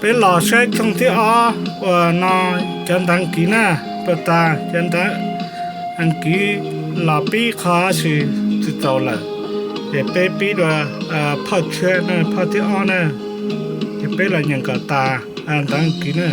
bé lò xe trong thế ó và nó chân đăng ký nè bà ta chân đăng ký là bí khó sự tự tàu là để bé bí là phát chuyện nè phát thế ó nè để bé là những cái ta đăng ký nè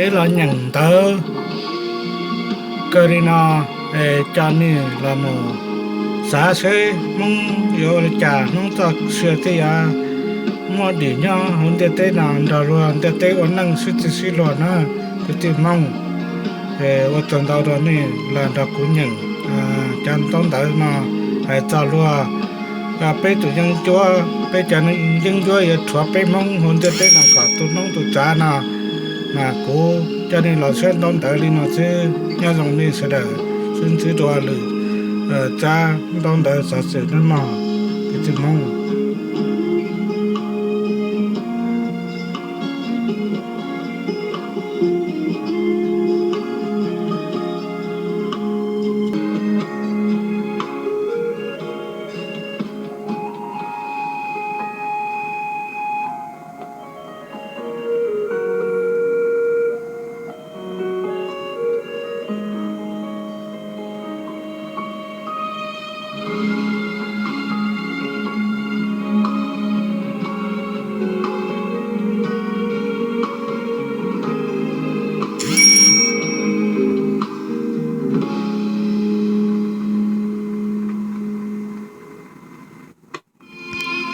bé là nhận tớ cơ đi nó cho nên là nó xã sẽ mong yêu trả nó ta sửa thì à mà đi nhau hôm tết nào rồi tết ổn năng suy lo nó cái mong ở trong đó này là đã cũng nhận chân tông tới nó phải cho lo bé tụi dân chúa bé cho nên dân chúa ở chùa bé mong hôm tết nào cả tụi nông tụi cha nào mà cố cho nên là sẽ tông tới đi nó sẽ nhau dòng đi sẽ đỡ xin thứ đồ lử cha tông tới sẽ sẽ nó mà cái mong